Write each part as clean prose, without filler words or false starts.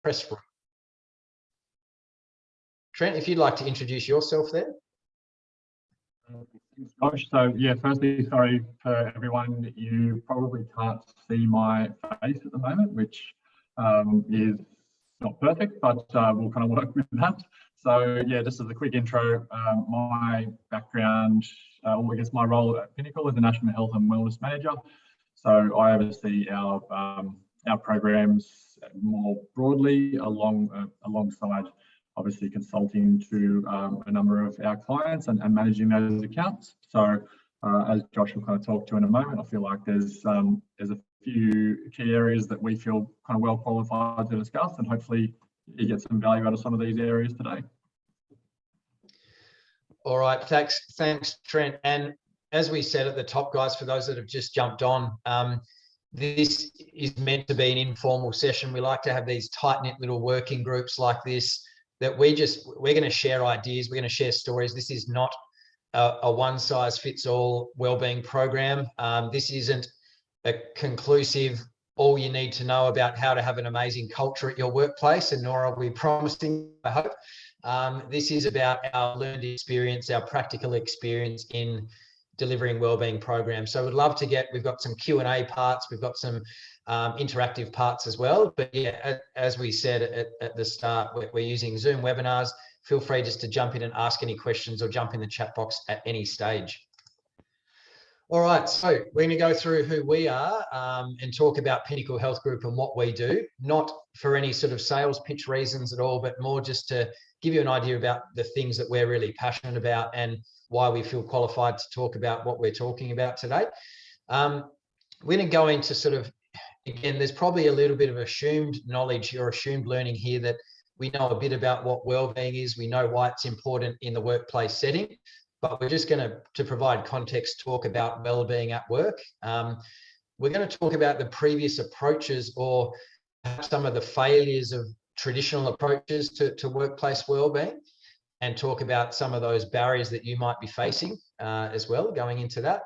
press room. Trent, if you'd like to introduce yourself there. Thanks, Josh. So yeah, firstly, sorry for everyone, you probably can't see my face at the moment, which is not perfect, but we'll kind of work with that. So yeah, just as a quick intro, my background, or I guess my role at Pinnacle is the National Health and Wellness Manager. So I oversee our programs more broadly alongside obviously consulting to a number of our clients and managing those accounts. So as Josh will kind of talk to in a moment, I feel like there's a few key areas that we feel kind of well qualified to discuss, and hopefully you get some value out of some of these areas today. All right, thanks, Trent. And as we said at the top, guys, for those that have just jumped on, this is meant to be an informal session. We like to have these tight-knit little working groups like this, that we're going to share ideas, we're going to share stories. This is not a one-size-fits-all wellbeing program. This isn't a conclusive, all you need to know about how to have an amazing culture at your workplace, and nor are we promising, I hope. This is about our learned experience, our practical experience in delivering wellbeing programs. So we'd love to we've got some Q&A parts, we've got some interactive parts as well. But yeah, as we said at the start, we're using Zoom webinars. Feel free just to jump in and ask any questions or jump in the chat box at any stage. All right, so we're going to go through who we are and talk about Pinnacle Health Group and what we do, not for any sort of sales pitch reasons at all, but more just to give you an idea about the things that we're really passionate about and why we feel qualified to talk about what we're talking about today. We're going to go into sort of, again, there's probably a little bit of assumed knowledge or assumed learning here that we know a bit about what wellbeing is. We know why it's important in the workplace setting, but we're just going to provide context, talk about wellbeing at work. We're going to talk about the previous approaches or perhaps some of the failures of traditional approaches to workplace wellbeing, and talk about some of those barriers that you might be facing as well going into that.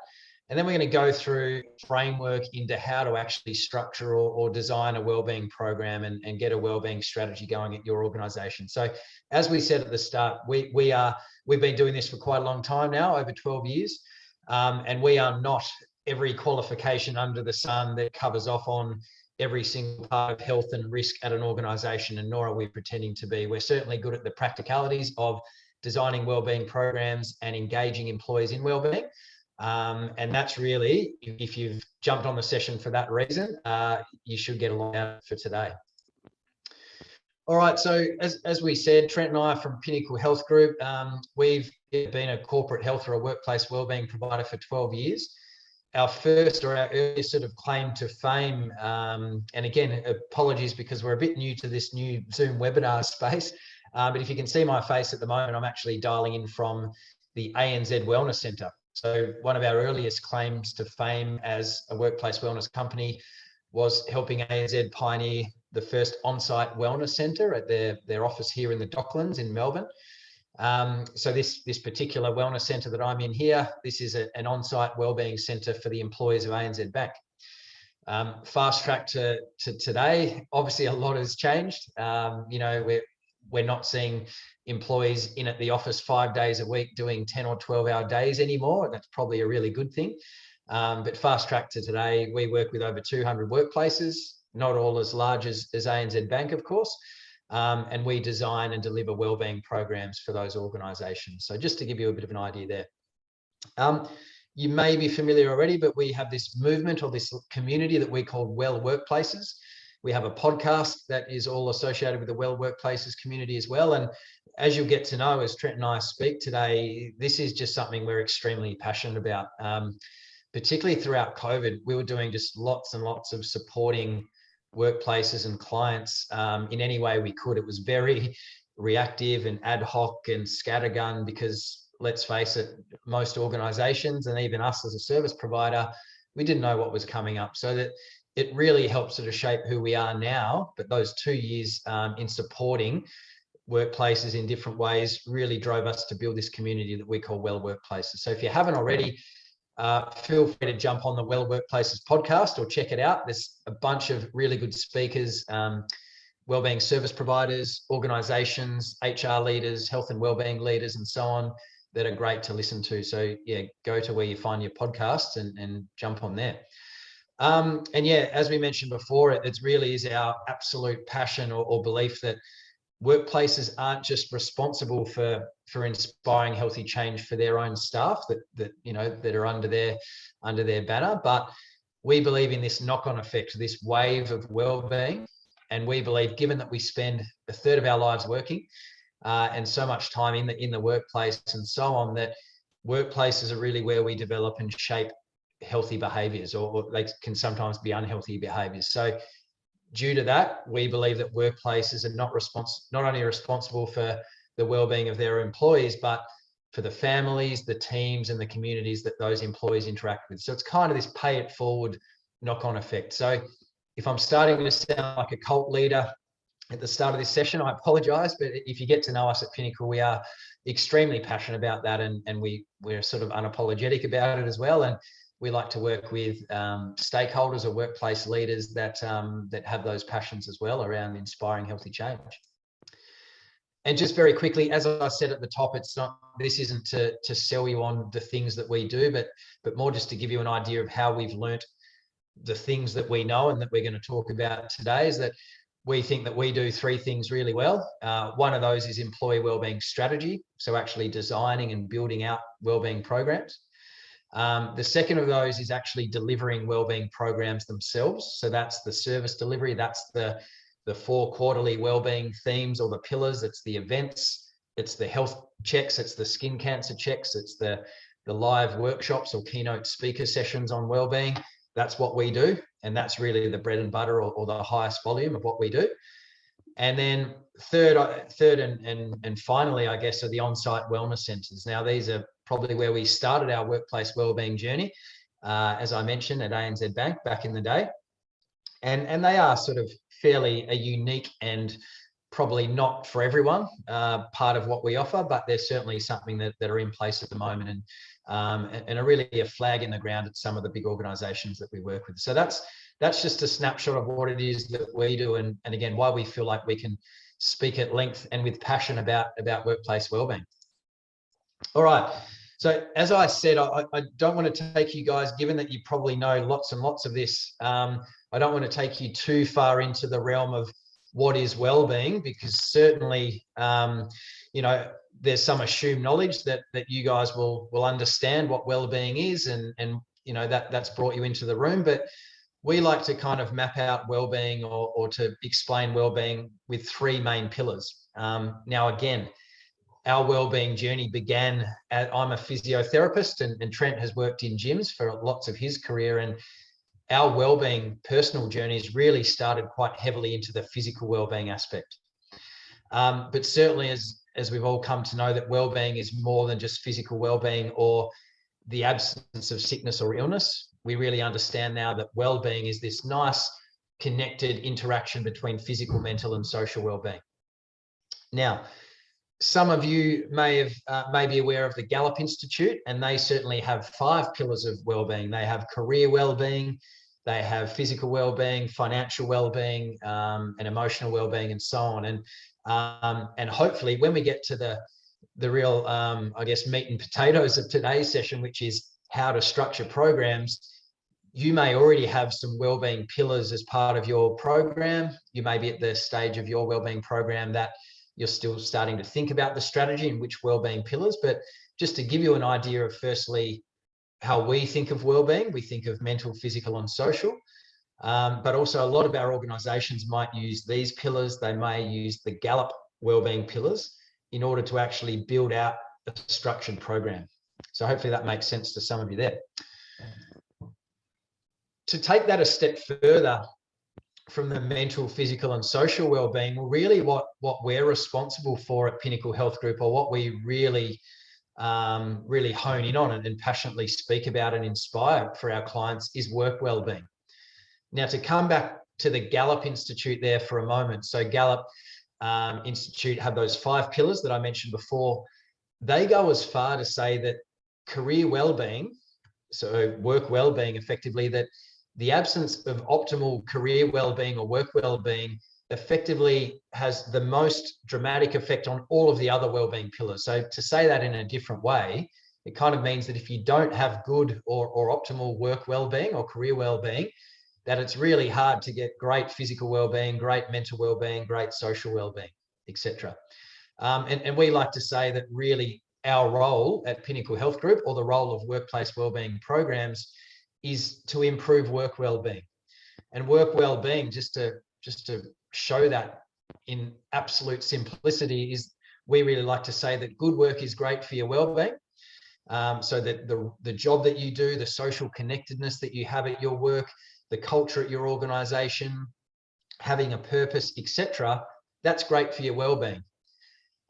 And then we're going to go through framework into how to actually structure or design a wellbeing program and get a wellbeing strategy going at your organization. So as we said at the start, we've been doing this for quite a long time now, over 12 years. And we are not every qualification under the sun that covers off on every single part of health and risk at an organization, and nor are we pretending to be. We're certainly good at the practicalities of designing wellbeing programs and engaging employees in wellbeing. And that's really, if you've jumped on the session for that reason, you should get a lot out of it for today. All right, so as we said, Trent and I are from Pinnacle Health Group. We've been a corporate health or a workplace wellbeing provider for 12 years. Our first or our earliest sort of claim to fame, and again, apologies because we're a bit new to this new Zoom webinar space, but if you can see my face at the moment, I'm actually dialing in from the ANZ Wellness Centre. So one of our earliest claims to fame as a workplace wellness company was helping ANZ pioneer the first on-site wellness centre at their office here in the Docklands in Melbourne. So this particular wellness centre that I'm in here, this is an on-site wellbeing centre for the employees of ANZ Bank. Fast track to today, obviously a lot has changed. You know, we're not seeing employees in at the office 5 days a week doing 10 or 12-hour days anymore. That's probably a really good thing. But fast track to today, we work with over 200 workplaces, not all as large as ANZ Bank, of course. And we design and deliver wellbeing programs for those organisations. So just to give you a bit of an idea there. You may be familiar already, but we have this movement or this community that we call Well Workplaces. We have a podcast that is all associated with the Well Workplaces community as well. And as you'll get to know, as Trent and I speak today, this is just something we're extremely passionate about. Particularly throughout COVID, we were doing just lots and lots of supporting workplaces and clients in any way we could. It was very reactive and ad hoc and scattergun because, let's face it, most organizations and even us as a service provider, we didn't know what was coming up. So that it really helps sort of shape who we are now. But those 2 years in supporting workplaces in different ways really drove us to build this community that we call Well Workplaces. So if you haven't already, feel free to jump on the Well Workplaces podcast or check it out. There's a bunch of really good speakers wellbeing service providers, organizations, HR leaders, health and wellbeing leaders, and so on, that are great to listen to. So yeah, go to where you find your podcasts and jump on there. And yeah, as we mentioned before, it really is our absolute passion or belief that workplaces aren't just responsible for inspiring healthy change for their own staff that are under their banner, but we believe in this knock-on effect, this wave of well-being. And we believe, given that we spend a third of our lives working and so much time in the workplace and so on, that workplaces are really where we develop and shape healthy behaviors, or they can sometimes be unhealthy behaviors. So due to that, we believe that workplaces are not only responsible for the well-being of their employees, but for the families, the teams, and the communities that those employees interact with. So it's kind of this pay it forward knock-on effect. So if I'm starting to sound like a cult leader at the start of this session, I apologize, but if you get to know us at Pinnacle, we are extremely passionate about that, and we're sort of unapologetic about it as well. And we like to work with stakeholders or workplace leaders that have those passions as well around inspiring healthy change. And just very quickly, as I said at the top, this isn't to sell you on the things that we do, but more just to give you an idea of how we've learnt the things that we know and that we're going to talk about today. Is that we think that we do three things really well. One of those is employee wellbeing strategy, so actually designing and building out wellbeing programs. The second of those is actually delivering wellbeing programs themselves. So that's the service delivery. That's the 4 quarterly wellbeing themes or the pillars. It's the events. It's the health checks. It's the skin cancer checks. It's the live workshops or keynote speaker sessions on wellbeing. That's what we do, and that's really the bread and butter or the highest volume of what we do. And then third and finally, I guess, are the on-site wellness centres. Now, these are probably where we started our workplace wellbeing journey, as I mentioned, at ANZ Bank back in the day. And they are sort of fairly a unique and probably not for everyone part of what we offer, but they're certainly something that are in place at the moment and are really a flag in the ground at some of the big organisations that we work with. So that's just a snapshot of what it is that we do, and again, why we feel like we can speak at length and with passion about workplace wellbeing. All right. So as I said, I don't want to take you guys, given that you probably know lots and lots of this, I don't want to take you too far into the realm of what is wellbeing, because certainly, there's some assumed knowledge that you guys will understand what wellbeing is, and that's brought you into the room. But we like to kind of map out wellbeing or to explain wellbeing with 3 main pillars. Now, again, our wellbeing journey began I'm a physiotherapist, and Trent has worked in gyms for lots of his career, and our wellbeing personal journeys really started quite heavily into the physical wellbeing aspect. But certainly, as we've all come to know, that wellbeing is more than just physical wellbeing or the absence of sickness or illness. We really understand now that wellbeing is this nice connected interaction between physical, mental, and social wellbeing. Now, some of you may be aware of the Gallup Institute, and they certainly have 5 pillars of wellbeing. They have career wellbeing, they have physical wellbeing, financial wellbeing, and emotional wellbeing, and so on. And hopefully, when we get to the real, I guess, meat and potatoes of today's session, which is how to structure programs, you may already have some wellbeing pillars as part of your program. You may be at the stage of your wellbeing program that you're still starting to think about the strategy and which wellbeing pillars. But just to give you an idea of, firstly, how we think of wellbeing, we think of mental, physical, and social. But also a lot of our organisations might use these pillars. They may use the Gallup wellbeing pillars in order to actually build out a structured program. So hopefully that makes sense to some of you there. To take that a step further from the mental, physical, and social wellbeing, well, really what we're responsible for at Pinnacle Health Group, or what we really hone in on and passionately speak about and inspire for our clients, is work wellbeing. Now, to come back to the Gallup Institute there for a moment. So Gallup Institute have those 5 pillars that I mentioned before. They go as far to say that career wellbeing, so work wellbeing effectively, that the absence of optimal career wellbeing or work wellbeing effectively has the most dramatic effect on all of the other wellbeing pillars. So to say that in a different way, it kind of means that if you don't have good or optimal work wellbeing or career wellbeing, that it's really hard to get great physical wellbeing, great mental wellbeing, great social wellbeing, etc. And we like to say that really our role at Pinnacle Health Group, or the role of workplace wellbeing programs, is to improve work wellbeing. And work wellbeing, just to show that in absolute simplicity, is we really like to say that good work is great for your wellbeing. So that the job that you do, the social connectedness that you have at your work, the culture at your organization, having a purpose, etc., that's great for your well-being.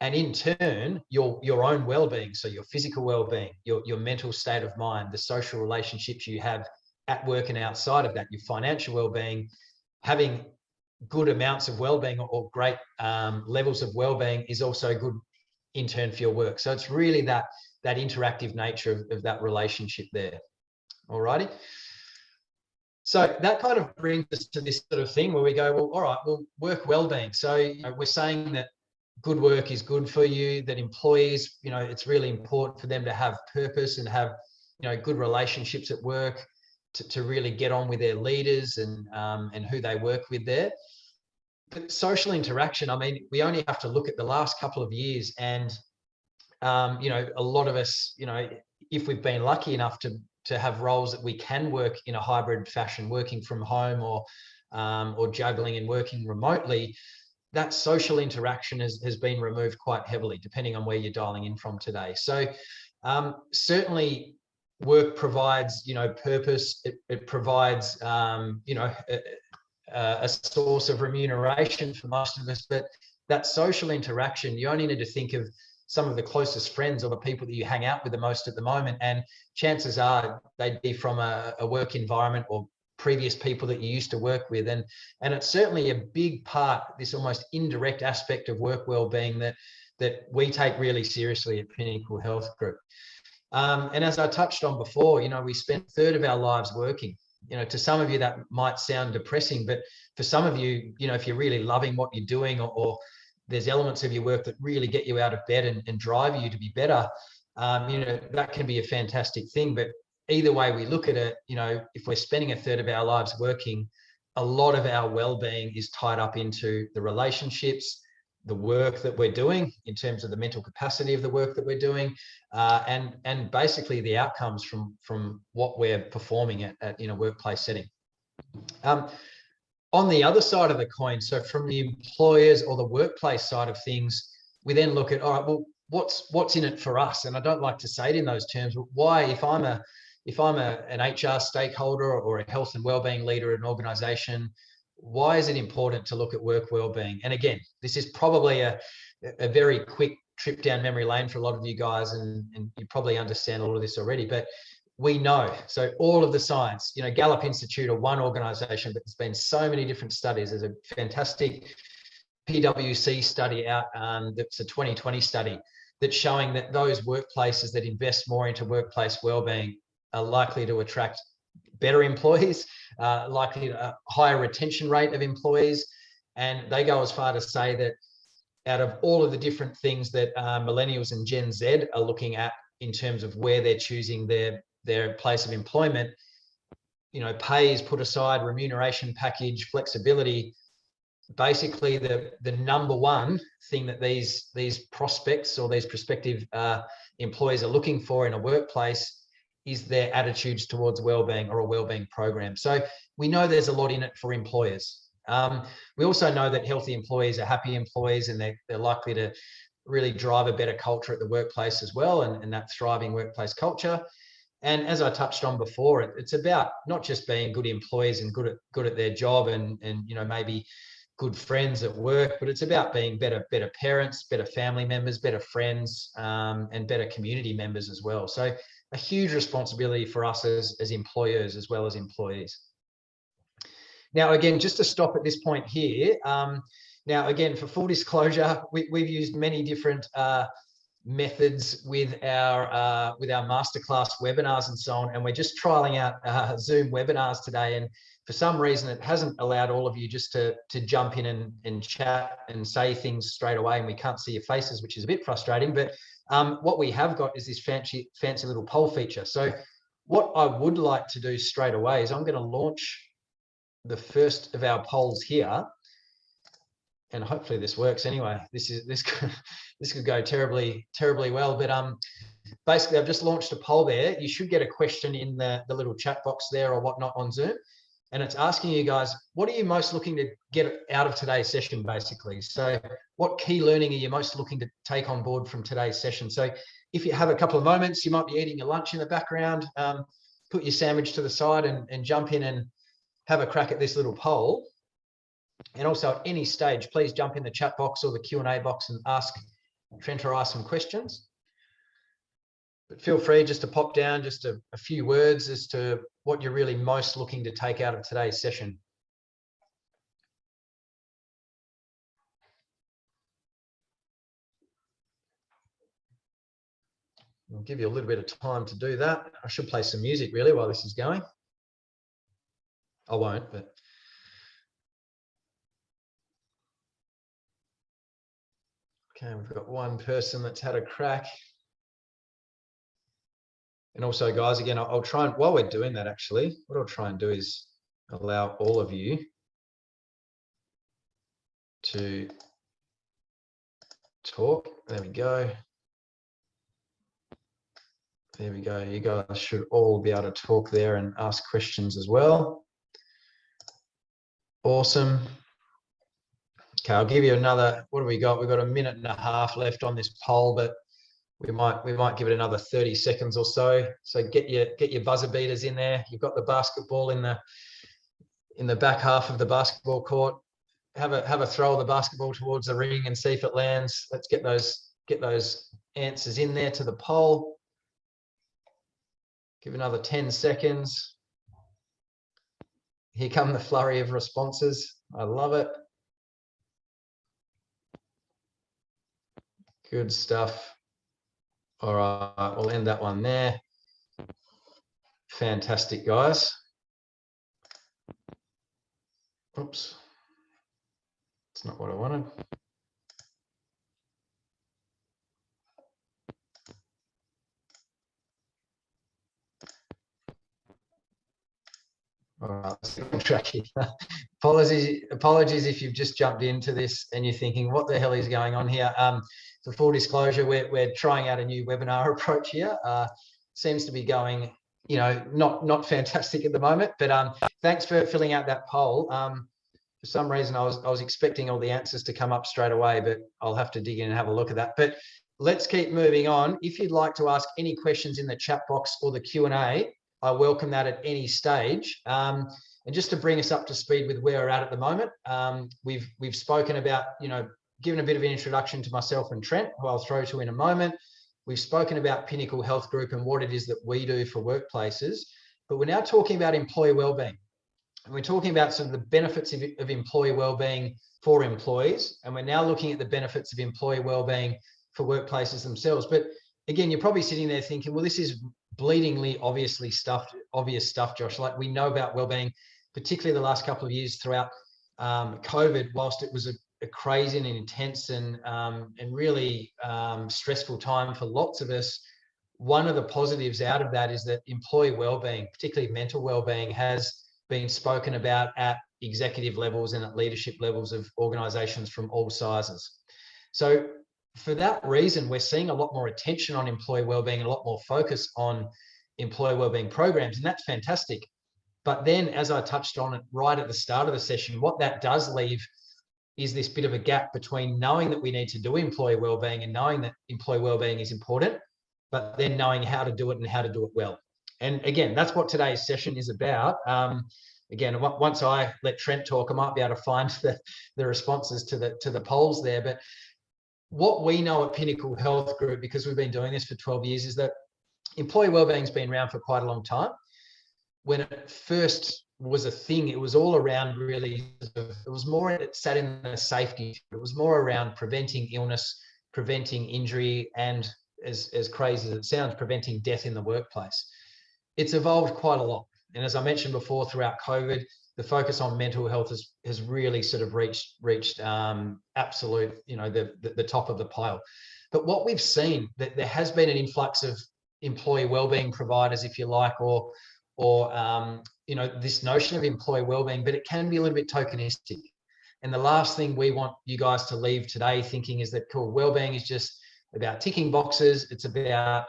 And in turn, your own well-being, so your physical well-being, your mental state of mind, the social relationships you have at work and outside of that, your financial well-being, having good amounts of well-being or great levels of well-being is also good in turn for your work. So it's really that interactive nature of that relationship there. All righty. So that kind of brings us to this sort of thing where we go, well, all right, well, work well-being. So we're saying that good work is good for you, that employees, it's really important for them to have purpose and have, good relationships at work, to really get on with their leaders and who they work with there. But social interaction, I mean, we only have to look at the last couple of years and, a lot of us, if we've been lucky enough to have roles that we can work in a hybrid fashion, working from home or juggling and working remotely, that social interaction has been removed quite heavily, depending on where you're dialing in from today. So certainly work provides, purpose. It provides, a source of remuneration for most of us, but that social interaction, you only need to think of some of the closest friends or the people that you hang out with the most at the moment, and chances are they'd be from a work environment or previous people that you used to work with. And it's certainly a big part, this almost indirect aspect of work wellbeing that we take really seriously at Pinnacle Health Group. And as I touched on before, we spend a third of our lives working. To some of you that might sound depressing, but for some of you, if you're really loving what you're doing, or there's elements of your work that really get you out of bed and drive you to be better, that can be a fantastic thing. But either way we look at it, if we're spending a third of our lives working, a lot of our well-being is tied up into the relationships, the work that we're doing in terms of the mental capacity of the work that we're doing, and basically the outcomes from what we're performing at in a workplace setting. On the other side of the coin, so from the employers or the workplace side of things, we then look at, all right, well, what's in it for us? And I don't like to say it in those terms, but why, if I'm an HR stakeholder or a health and wellbeing leader in an organization, why is it important to look at work wellbeing? And again, this is probably a very quick trip down memory lane for a lot of you guys, and you probably understand all of this already, but we know, so all of the science, Gallup Institute are one organization, but there's been so many different studies. There's a fantastic PwC study out, that's a 2020 study, that's showing that those workplaces that invest more into workplace wellbeing are likely to attract better employees, likely a higher retention rate of employees. And they go as far to say that out of all of the different things that millennials and Gen Z are looking at in terms of where they're choosing their place of employment, pay is put aside, remuneration package, flexibility, basically the number one thing that these prospects or these prospective employees are looking for in a workplace is their attitudes towards wellbeing or a wellbeing program. So we know there's a lot in it for employers. We also know that healthy employees are happy employees, and they're likely to really drive a better culture at the workplace as well, and that thriving workplace culture. And as I touched on before, it's about not just being good employees and good at their job and maybe good friends at work, but it's about being better parents, better family members, better friends, and better community members as well. So a huge responsibility for us as employers as well as employees. Now, again, just to stop at this point here, now again, for full disclosure, we've used many different methods with our Masterclass webinars and so on, and we're just trialing out Zoom webinars today. And for some reason, it hasn't allowed all of you just to jump in and chat and say things straight away, and we can't see your faces, which is a bit frustrating. But what we have got is this fancy little poll feature. So what I would like to do straight away is I'm going to launch the first of our polls here, and hopefully this works. Anyway, this could go terribly well, but basically I've just launched a poll there. You should get a question in the little chat box there or whatnot on Zoom, and it's asking you guys, what are you most looking to get out of today's session, basically? So what key learning are you most looking to take on board from today's session? So if you have a couple of moments, you might be eating your lunch in the background, put your sandwich to the side and jump in and have a crack at this little poll. And also at any stage, please jump in the chat box or the Q&A box and ask Trent or I some questions. But feel free just to pop down just a few words as to what you're really most looking to take out of today's session. I'll give you a little bit of time to do that. I should play some music really while this is going. I won't, but. Okay, we've got one person that's had a crack. And also, guys, again, I'll try and, while we're doing that, actually, what I'll try and do is allow all of you to talk. There we go. There we go. You guys should all be able to talk there and ask questions as well. Awesome. Okay, I'll give you another, what do we got? We've got a minute and a half left on this poll, but we might give it another 30 seconds or so. So get your buzzer beaters in there. You've got the basketball in the back half of the basketball court. Have a throw of the basketball towards the ring and see if it lands. Let's get those answers in there to the poll. Give another 10 seconds. Here come the flurry of responses. I love it. Good stuff. All right, we'll end that one there. Fantastic, guys. Oops. It's not what I wanted. All right, apologies if you've just jumped into this and you're thinking, what the hell is going on here? For full disclosure, we're trying out a new webinar approach here. Seems to be going, not fantastic at the moment, but thanks for filling out that poll. For some reason, I was expecting all the answers to come up straight away, but I'll have to dig in and have a look at that. But let's keep moving on. If you'd like to ask any questions in the chat box or the Q&A, I welcome that at any stage. And just to bring us up to speed with where we're at the moment, we've spoken about, given a bit of an introduction to myself and Trent, who I'll throw to in a moment. We've spoken about Pinnacle Health Group and what it is that we do for workplaces, but we're now talking about employee wellbeing. And we're talking about sort of the benefits of employee wellbeing for employees. And we're now looking at the benefits of employee wellbeing for workplaces themselves. But again, you're probably sitting there thinking, well, this is bleedingly obvious stuff, Josh. Like, we know about wellbeing, particularly the last couple of years throughout COVID, whilst it was a crazy and intense and really stressful time for lots of us. One of the positives out of that is that employee wellbeing, particularly mental wellbeing, has been spoken about at executive levels and at leadership levels of organizations from all sizes. So for that reason, we're seeing a lot more attention on employee wellbeing and a lot more focus on employee wellbeing programs, and that's fantastic. But then, as I touched on it right at the start of the session, what that does leave is this bit of a gap between knowing that we need to do employee wellbeing and knowing that employee wellbeing is important, but then knowing how to do it and how to do it well. And again, that's what today's session is about. Again, once I let Trent talk, I might be able to find the responses to the polls there. But what we know at Pinnacle Health Group, because we've been doing this for 12 years, is that employee wellbeing has been around for quite a long time. When it first was a thing, it was all around really, it was more, it sat in the safety, it was more around preventing illness, preventing injury, and as crazy as it sounds, preventing death in the workplace. It's evolved quite a lot. And as I mentioned before, throughout COVID, the focus on mental health has really sort of reached absolute, the top of the pile. But what we've seen, that there has been an influx of employee wellbeing providers, if you like, or this notion of employee wellbeing, but it can be a little bit tokenistic. And the last thing we want you guys to leave today thinking is that, cool, wellbeing is just about ticking boxes. It's about,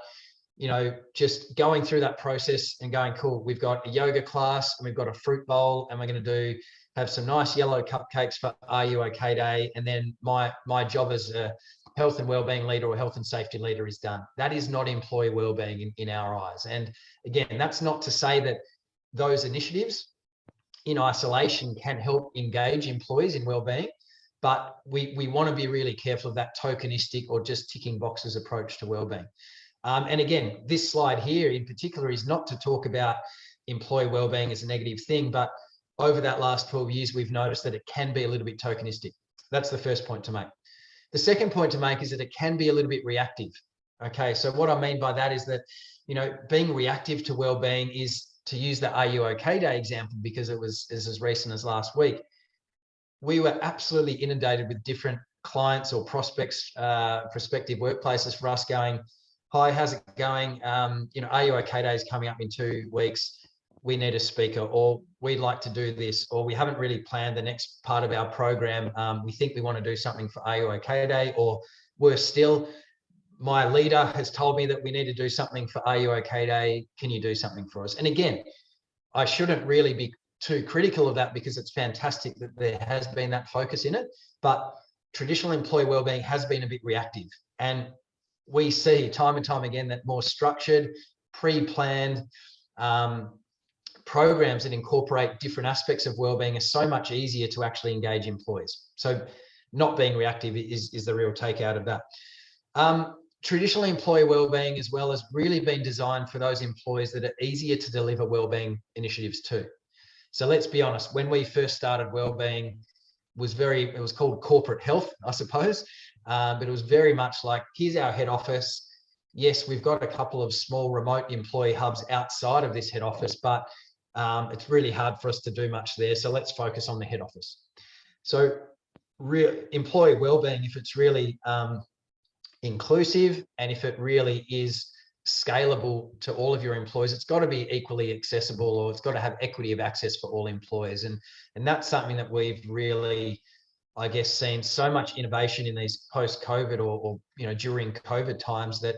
just going through that process and going, cool, we've got a yoga class and we've got a fruit bowl and we're going to have some nice yellow cupcakes for Are You OK Day. And then my job as a health and wellbeing leader or health and safety leader is done. That is not employee wellbeing in our eyes. And again, that's not to say that those initiatives in isolation can help engage employees in wellbeing, but we want to be really careful of that tokenistic or just ticking boxes approach to wellbeing. And again, this slide here in particular is not to talk about employee wellbeing as a negative thing, but over that last 12 years, we've noticed that it can be a little bit tokenistic. That's the first point to make. The second point to make is that it can be a little bit reactive. Okay, so what I mean by that is that, being reactive to wellbeing is, to use the Are You OK Day example, because it was as recent as last week, we were absolutely inundated with different clients or prospects, prospective workplaces for us going, hi, how's it going? Are You OK Day is coming up in 2 weeks. We need a speaker, or we'd like to do this, or we haven't really planned the next part of our program. We think we want to do something for Are You OK Day, or worse still, my leader has told me that we need to do something for Are You OK Day. Can you do something for us? And again, I shouldn't really be too critical of that, because it's fantastic that there has been that focus in it. But traditional employee wellbeing has been a bit reactive. And we see time and time again that more structured, pre-planned programs that incorporate different aspects of wellbeing are so much easier to actually engage employees. So not being reactive is the real takeout of that. Traditional employee wellbeing as well has really been designed for those employees that are easier to deliver wellbeing initiatives to. So let's be honest, when we first started wellbeing, it was called corporate health, I suppose, but it was very much like, here's our head office. Yes, we've got a couple of small remote employee hubs outside of this head office, but it's really hard for us to do much there. So let's focus on the head office. So employee wellbeing, if it's really inclusive, and if it really is scalable to all of your employees, it's got to be equally accessible, or it's got to have equity of access for all employees. And that's something that we've really, I guess, seen so much innovation in these post-COVID or during COVID times, that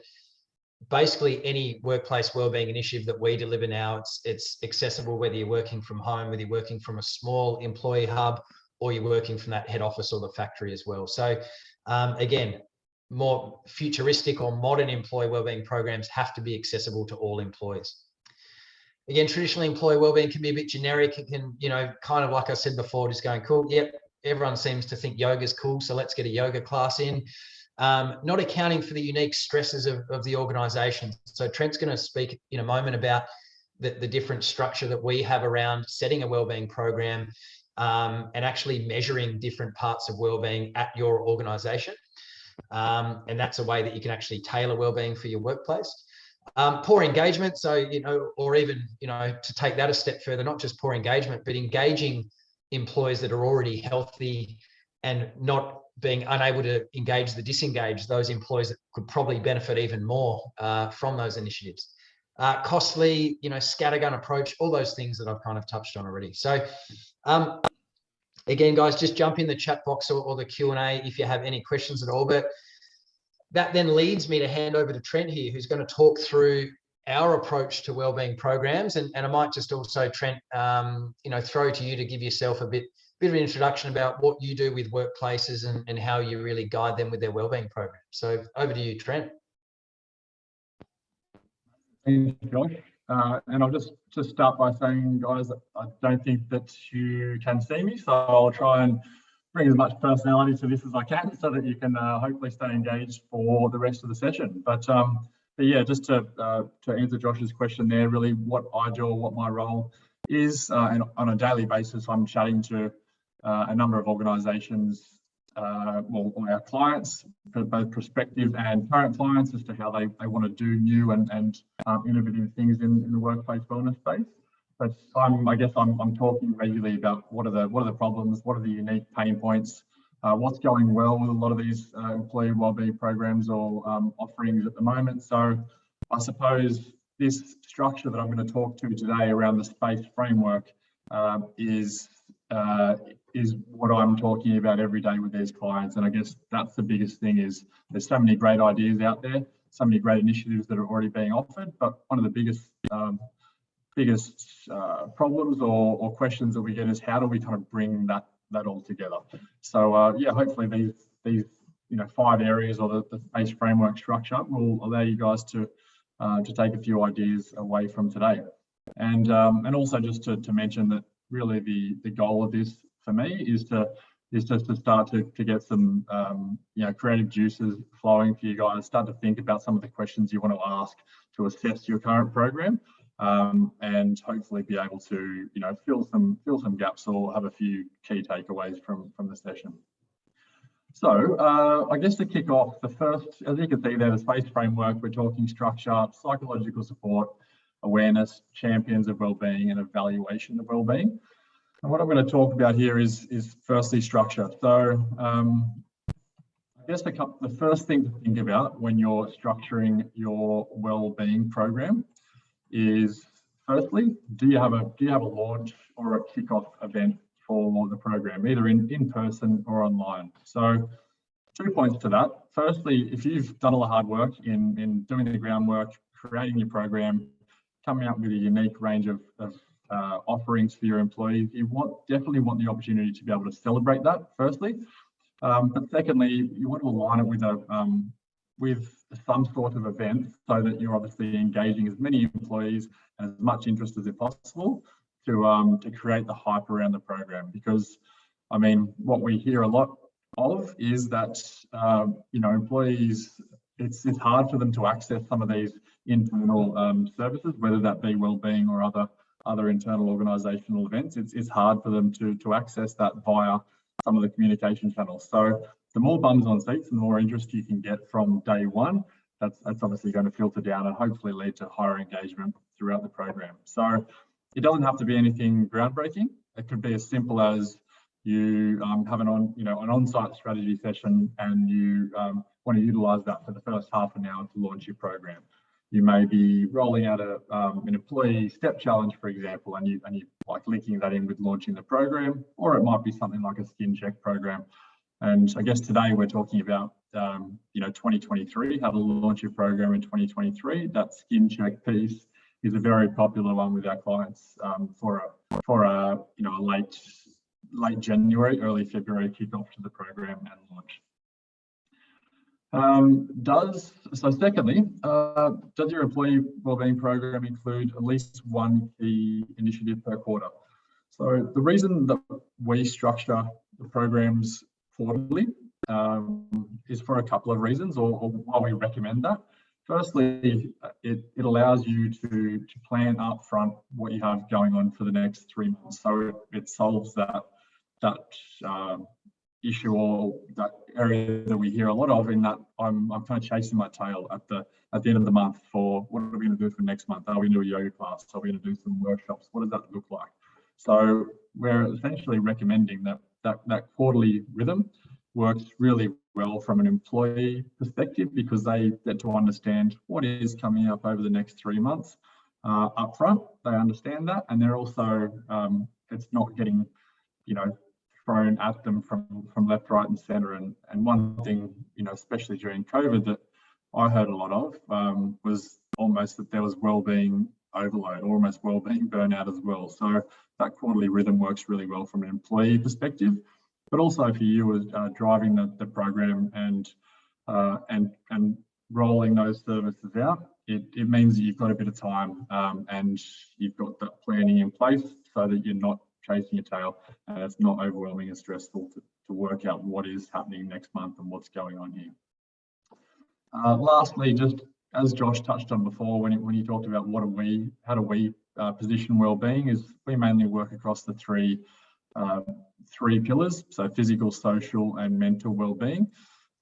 basically any workplace wellbeing initiative that we deliver now, it's accessible whether you're working from home, whether you're working from a small employee hub, or you're working from that head office or the factory as well. So again, more futuristic or modern employee wellbeing programs have to be accessible to all employees. Again, traditionally employee wellbeing can be a bit generic. It can, kind of like I said before, just going, cool, yep, everyone seems to think yoga is cool, so let's get a yoga class in. Not accounting for the unique stresses of the organisation. So Trent's going to speak in a moment about the different structure that we have around setting a wellbeing program and actually measuring different parts of wellbeing at your organisation. And that's a way that you can actually tailor wellbeing for your workplace. Poor engagement, so or even to take that a step further, not just poor engagement, but engaging employees that are already healthy and not being unable to engage the disengaged, those employees that could probably benefit even more from those initiatives. Costly, scattergun approach, all those things that I've kind of touched on already. So again, guys, just jump in the chat box or the Q&A if you have any questions at all. But that then leads me to hand over to Trent here, who's going to talk through our approach to wellbeing programs. And I might just also, Trent, throw to you to give yourself a bit of an introduction about what you do with workplaces and how you really guide them with their wellbeing program. So over to you, Trent. Thanks, Josh. And I'll just start by saying, guys, I don't think that you can see me, so I'll try and bring as much personality to this as I can, so that you can hopefully stay engaged for the rest of the session. But yeah, just to answer Josh's question there, really what I do or what my role is, and on a daily basis, I'm chatting to a number of organisations well, our clients, both prospective and current clients, as to how they want to do new and innovative things in the workplace wellness space. But I guess I'm talking regularly about what are the problems, what are the unique pain points, what's going well with a lot of these employee wellbeing programs or offerings at the moment. So I suppose this structure that I'm going to talk to today around the SPACE framework is what I'm talking about every day with these clients. And I guess that's the biggest thing, is there's so many great ideas out there, so many great initiatives that are already being offered, but one of the biggest problems or questions that we get is how do we kind of bring that all together. So yeah, hopefully these 5 areas or the SPACE framework structure will allow you guys to take a few ideas away from today. And also just to mention that really the goal of this for me is just to start to get some creative juices flowing for you guys, start to think about some of the questions you want to ask to assess your current program, and hopefully be able to fill some gaps or have a few key takeaways from the session. So I guess to kick off, the first, as you can see there, the SPACE framework, we're talking structure, psychological support, awareness, champions of wellbeing, and evaluation of wellbeing. And what I'm going to talk about here is firstly structure. So I guess the first thing to think about when you're structuring your wellbeing program is, firstly, do you have a launch or a kickoff event for the program, either in person or online? So 2 points to that. Firstly, if you've done all the hard work in doing the groundwork, creating your program, coming up with a unique range of offerings for your employees, you definitely want the opportunity to be able to celebrate that, firstly. But secondly, you want to align it with some sort of event so that you're obviously engaging as many employees and as much interest as possible to create the hype around the program. Because I mean, what we hear a lot of is that employees, it's hard for them to access some of these internal services, whether that be wellbeing or other internal organisational events. It's hard for them to access that via some of the communication channels. So the more bums on seats and the more interest you can get from day one, that's obviously going to filter down and hopefully lead to higher engagement throughout the program. So it doesn't have to be anything groundbreaking. It could be as simple as you have an on-site strategy session and you want to utilise that for the first half an hour to launch your program. You may be rolling out an employee step challenge, for example, and you like linking that in with launching the program, or it might be something like a skin check program. And I guess today we're talking about 2023, how to launch your program in 2023. That skin check piece is a very popular one with our clients for a late January, early February kickoff to the program and launch. Secondly, does your employee wellbeing program include at least one key initiative per quarter? So the reason that we structure the programs quarterly is for a couple of reasons, or why we recommend that. Firstly, it allows you to plan up front what you have going on for the next 3 months. So it solves that issue or that area that we hear a lot of, in that I'm kind of chasing my tail at the end of the month for what are we going to do for next month? Are we going to do a yoga class? Are we going to do some workshops? What does that look like? So we're essentially recommending that quarterly rhythm works really well from an employee perspective, because they get to understand what is coming up over the next 3 months up front. They understand that, and they're also it's not getting thrown at them from left, right, and centre. And one thing, especially during COVID, that I heard a lot of was almost that there was wellbeing overload, or almost wellbeing burnout as well. So that quarterly rhythm works really well from an employee perspective, but also for you as driving the program and rolling those services out. It means that you've got a bit of time and you've got that planning in place so that you're not chasing your tail and it's not overwhelming and stressful to work out what is happening next month and what's going on here. Lastly, just as Josh touched on before, when he talked about how do we position wellbeing, is we mainly work across the 3 three pillars, so physical, social, and mental well-being.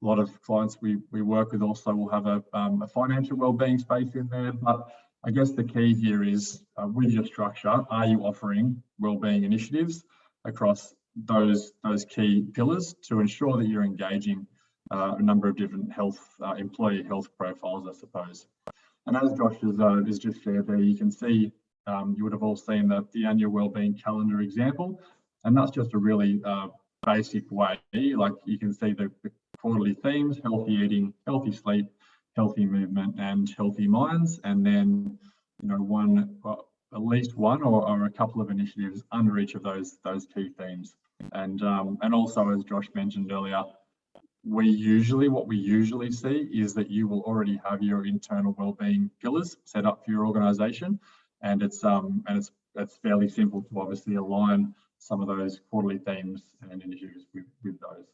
A lot of clients we work with also will have a financial well-being space in there, but I guess the key here is with your structure, are you offering well-being initiatives across those key pillars to ensure that you're engaging a number of different employee health profiles, I suppose. And as Josh has just shared there, you can see, you would have all seen the annual wellbeing calendar example, and that's just a really basic way. Like you can see the quarterly themes: healthy eating, healthy sleep, healthy movement, and healthy minds, and then at least one or a couple of initiatives under each of those key themes. And also, as Josh mentioned earlier, what we usually see is that you will already have your internal wellbeing pillars set up for your organisation, and it's fairly simple to obviously align some of those quarterly themes and initiatives with those.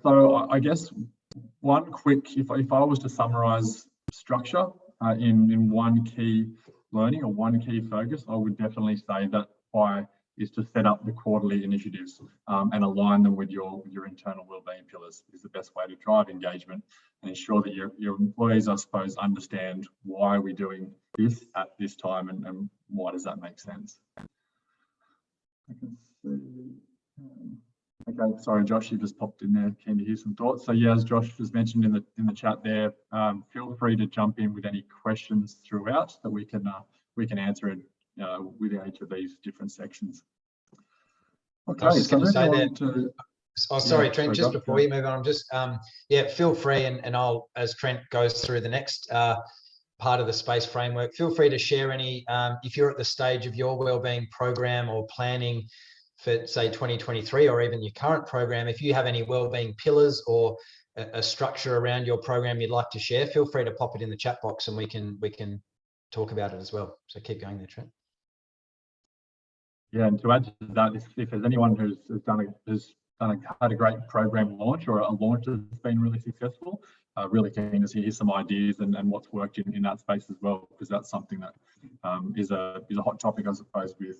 So I guess one quick, if I was to summarise structure in one key learning or one key focus, I would definitely say that is to set up the quarterly initiatives and align them with your internal wellbeing pillars is the best way to drive engagement and ensure that your employees, I suppose, understand why we're doing this at this time and why does that make sense. I can see. Okay, sorry, Josh, you just popped in there. Keen to hear some thoughts. So yeah, as Josh has mentioned in the chat there, feel free to jump in with any questions throughout that we can answer it with each of these different sections. Okay, I was just going to say that. Sorry, Trent, just before you move on, I'm just feel free, and I'll, as Trent goes through the next part of the space framework, feel free to share any if you're at the stage of your wellbeing program or planning for, say, 2023, or even your current program. If you have any wellbeing pillars or a structure around your program you'd like to share, feel free to pop it in the chat box and we can talk about it as well. So keep going there, Trent. Yeah, and to add to that, if there's anyone who's had a great program launch or a launch that's been really successful, really keen to hear some ideas and what's worked in that space as well, because that's something that is a hot topic, I suppose, with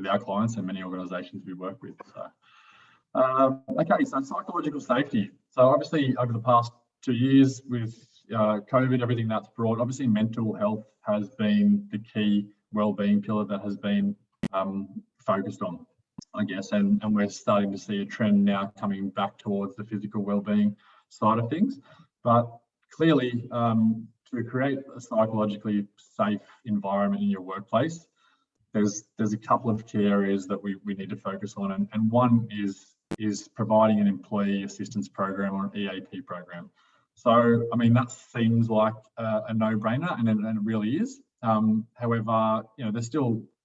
our clients and many organisations we work with. So, okay, so psychological safety. So obviously over the past 2 years with COVID, everything that's brought, obviously mental health has been the key wellbeing pillar that has been focused on, I guess, and we're starting to see a trend now coming back towards the physical wellbeing side of things. But clearly, to create a psychologically safe environment in your workplace, there's a couple of key areas that we need to focus on, and one is providing an employee assistance program or an EAP program. So, I mean, that seems like a no-brainer, and it really is. However,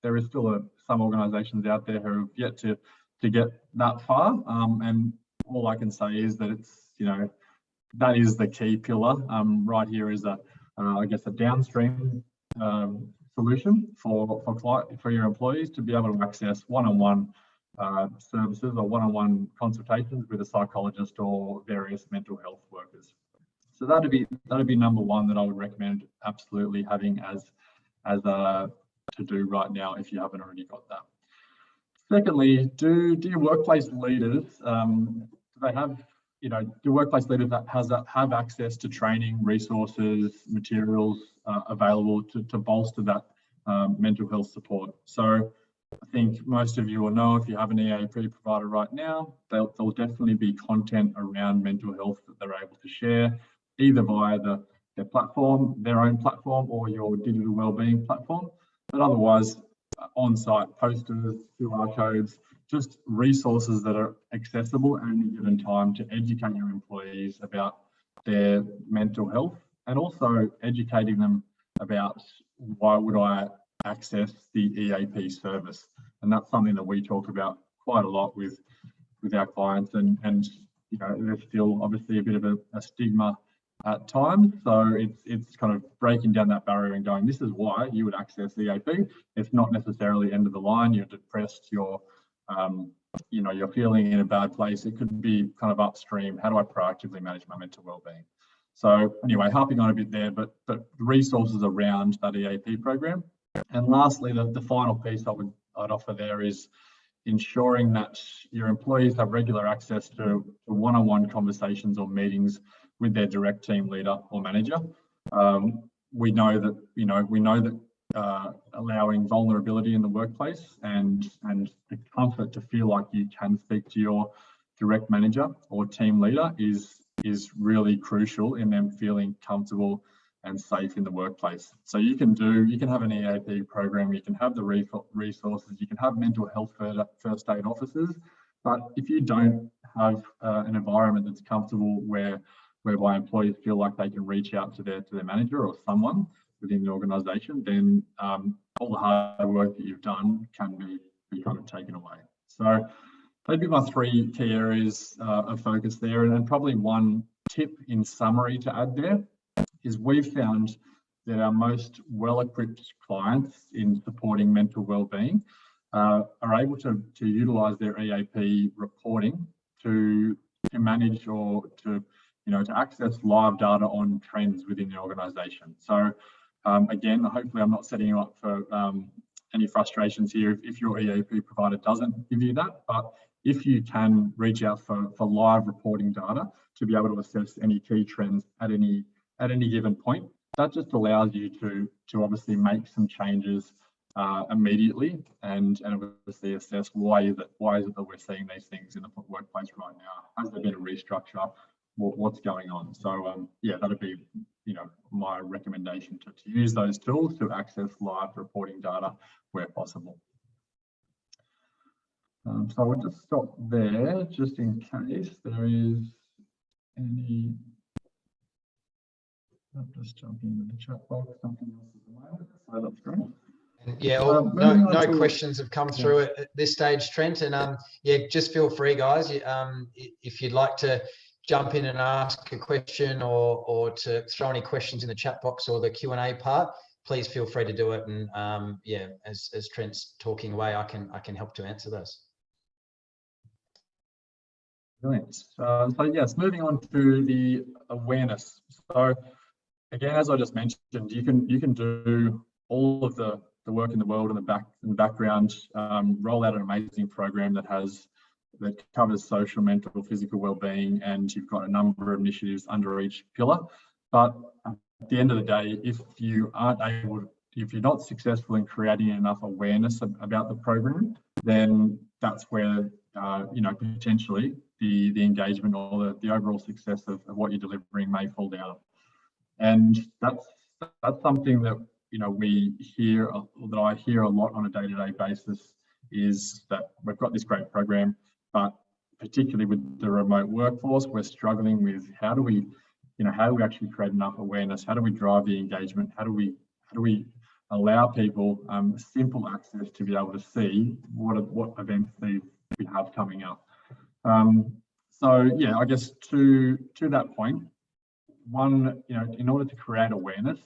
there is still some organisations out there who have yet to get that far, and all I can say is that it's that is the key pillar. Right here is I guess a downstream solution for your employees to be able to access one-on-one services or one-on-one consultations with a psychologist or various mental health workers. So that'd be number one that I would recommend absolutely having as a to-do right now if you haven't already got that. Secondly, do your workplace leaders do workplace leaders that have access to training, resources, materials available to bolster that mental health support? So I think most of you will know, if you have an EAP provider right now, there'll definitely be content around mental health that they're able to share, either via their platform, their own platform, or your digital wellbeing platform. But otherwise, on-site posters, QR codes, just resources that are accessible at any given time to educate your employees about their mental health, and also educating them about why would I access the EAP service. And that's something that we talk about quite a lot with our clients, and there's still obviously a bit of a stigma at times. So it's kind of breaking down that barrier and going, this is why you would access EAP. It's not necessarily end of the line. You're depressed, you're feeling in a bad place. It could be kind of upstream. How do I proactively manage my mental wellbeing? So anyway, harping on a bit there, but resources around that EAP program. And lastly, the final piece I I'd offer there is ensuring that your employees have regular access to one-on-one conversations or meetings with their direct team leader or manager. We know that allowing vulnerability in the workplace and the comfort to feel like you can speak to your direct manager or team leader is really crucial in them feeling comfortable and safe in the workplace. So you can have an EAP program, you can have the resources, you can have mental health first aid officers, but if you don't have an environment that's comfortable whereby employees feel like they can reach out to their manager or someone within the organisation, then all the hard work that you've done can be kind of taken away. So they'd be my three key areas of focus there, and probably one tip in summary to add there is we've found that our most well-equipped clients in supporting mental wellbeing are able to utilise their EAP reporting to manage or to access live data on trends within the organisation. So again, hopefully I'm not setting you up for any frustrations here if your EAP provider doesn't give you that, but if you can reach out for live reporting data to be able to assess any key trends at any given point, that just allows you to obviously make some changes immediately and obviously assess why is it that we're seeing these things in the workplace right now. Has there been a restructure? What's going on? So yeah, that'd be my recommendation to use those tools to access live reporting data where possible. So we'll just stop there just in case there is any. I'm just jumping into the chat box. Something else at the moment, so that's great. Yeah, no questions have come through at this stage, Trent. And yeah, just feel free, guys. If you'd like to jump in and ask a question or to throw any questions in the chat box or the Q&A part, please feel free to do it. And yeah, as Trent's talking away, I can help to answer those. Brilliant. So yes, moving on to the awareness. So again, as I just mentioned, you can do all of the work in the world in the background, roll out an amazing program that covers social, mental, physical well-being, and you've got a number of initiatives under each pillar. But at the end of the day, if you're not successful in creating enough awareness about the program, then that's where potentially the engagement or the overall success of what you're delivering may fall down. And that's something that we hear, that I hear a lot on a day-to-day basis, is that we've got this great program, but particularly with the remote workforce, we're struggling with how do we actually create enough awareness? How do we drive the engagement? How do we allow people simple access to be able to see what events we have coming up? So yeah, I guess to that point, one, in order to create awareness,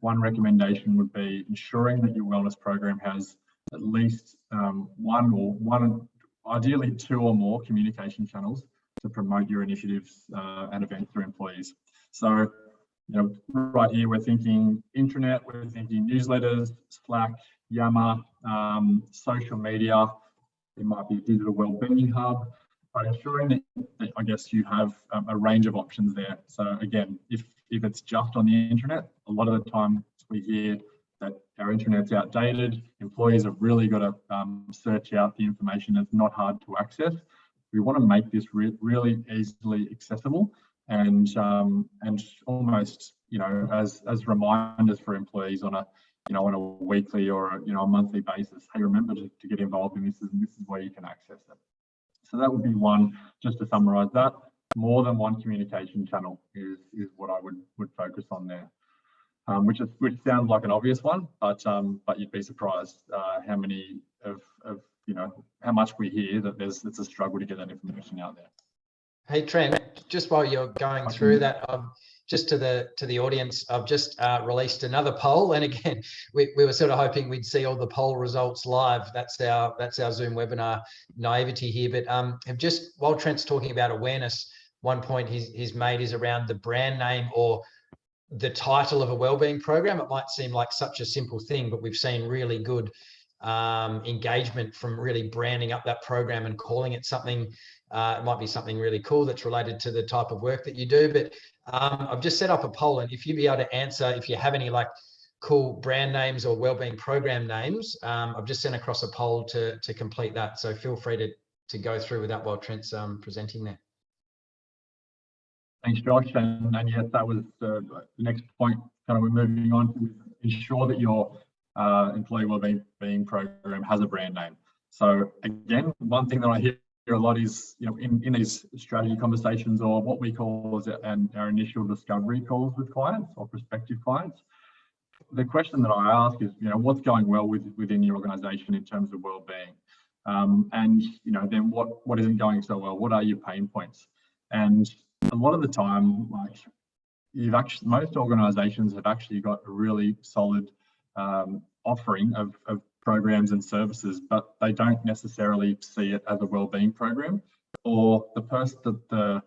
one recommendation would be ensuring that your wellness program has at least one, ideally two or more communication channels to promote your initiatives and events through employees. So, right here we're thinking intranet, we're thinking newsletters, Slack, Yammer, social media. It might be a digital wellbeing hub, but ensuring that I guess you have a range of options there. So again, if it's just on the intranet, a lot of the time we hear that our intranet's outdated. Employees have really got to search out the information that's not hard to access. We want to make this really easily accessible and almost as reminders for employees on a weekly or a monthly basis. Hey, remember to get involved in this, and this is where you can access it. So that would be one. Just to summarise that, more than one communication channel is what I would focus on there. Which sounds like an obvious one, but you'd be surprised how many how much we hear that it's a struggle to get that information out there. Hey Trent, just while you're going through that, just to the audience, I've just released another poll, and again, we were sort of hoping we'd see all the poll results live. That's our Zoom webinar naivety here. But just while Trent's talking about awareness, one point he's made is around the brand name or the title of a wellbeing program. It might seem like such a simple thing, but we've seen really good engagement from really branding up that program and calling it something. It might be something really cool that's related to the type of work that you do. But I've just set up a poll, and if you'd be able to answer, if you have any like cool brand names or wellbeing program names, I've just sent across a poll to complete that. So feel free to go through with that while Trent's presenting there. Thanks, Josh. And yes, that was the next point. Kind of we're moving on to ensure that your employee wellbeing program has a brand name. So again, one thing that I hear a lot is, in these strategy conversations, or what we call our initial discovery calls with clients or prospective clients, the question that I ask is, what's going well within your organisation in terms of wellbeing, and then what isn't going so well? What are your pain points? And a lot of the time, like most organisations have actually got a really solid offering of programs and services, but they don't necessarily see it as a wellbeing program, or the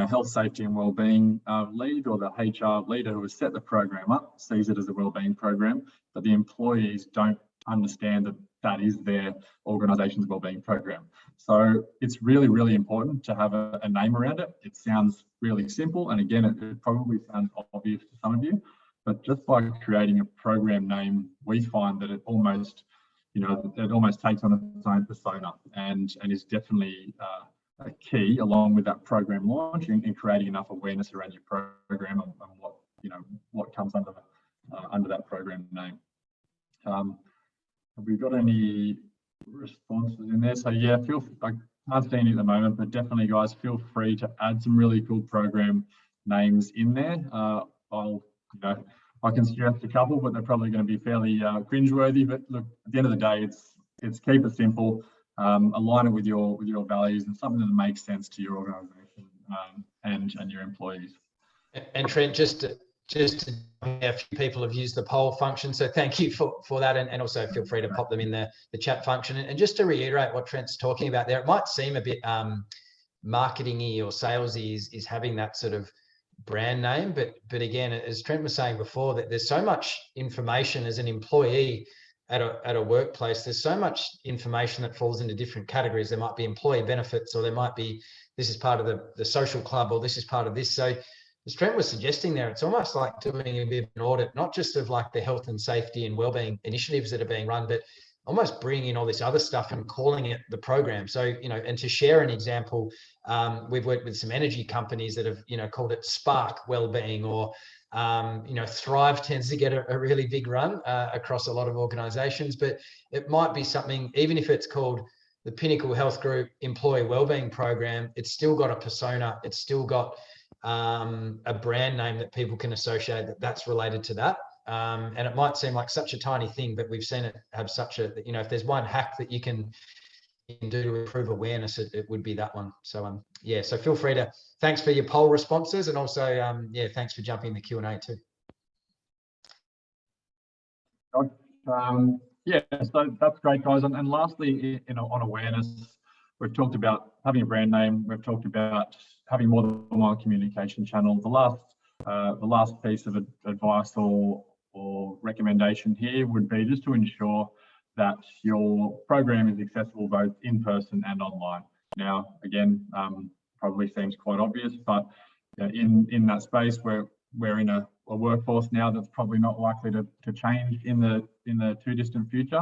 health, safety and wellbeing lead, or the HR leader who has set the program up sees it as a wellbeing program, but the employees don't understand that is their organisation's wellbeing program. So it's really, really important to have a name around it. It sounds really simple, and again, it probably sounds obvious to some of you, but just by creating a program name, we find that it almost takes on its own persona, and is definitely a key, along with that program launch, in creating enough awareness around your program and what comes under that program name. Have we got any responses in there? So yeah, I can't see any at the moment, but definitely, guys, feel free to add some really cool program names in there. I can suggest a couple, but they're probably going to be fairly cringeworthy. But look, at the end of the day, it's keep it simple, align it with your values, and something that makes sense to your organisation and your employees. And Trent, just a few people have used the poll function, so thank you for that, and also feel free to pop them in the chat function. And just to reiterate what Trent's talking about there, it might seem a bit marketing-y or salesy is having that sort of brand name, but again, as Trent was saying before, that there's so much information as an employee at a workplace. There's so much information that falls into different categories. There might be employee benefits, or there might be, this is part of the social club, or this is part of this. So as Trent was suggesting there, it's almost like doing a bit of an audit, not just of like the health and safety and wellbeing initiatives that are being run, but almost bringing in all this other stuff and calling it the program. So, and to share an example, we've worked with some energy companies that have, called it Spark Wellbeing, or, Thrive tends to get a really big run across a lot of organizations, but it might be something, even if it's called the Pinnacle Health Group Employee Wellbeing Program, it's still got a persona, it's still got a brand name that people can associate that's related to that. And it might seem like such a tiny thing, but we've seen it have such a, if there's one hack that you can do to improve awareness, it would be that one. So so feel free to, thanks for your poll responses, and also thanks for jumping in the Q&A too. So that's great, guys. And lastly, on awareness, we've talked about having a brand name. We've talked about having more than one communication channel. The last piece of advice or recommendation here would be just to ensure that your program is accessible both in person and online. Now, again, probably seems quite obvious, but in that space, we're in a workforce now that's probably not likely to change in the too distant future,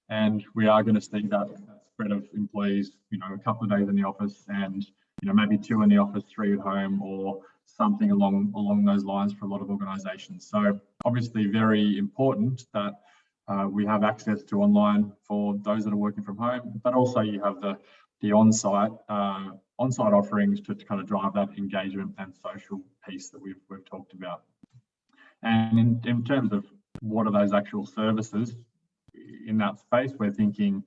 and we are going to see that spread of employees, a couple of days in the office, and maybe 2 in the office, 3 at home, or something along those lines for a lot of organisations. So obviously very important that we have access to online for those that are working from home, but also you have the on-site offerings to kind of drive that engagement and social piece that we've talked about. And in terms of what are those actual services in that space, we're thinking,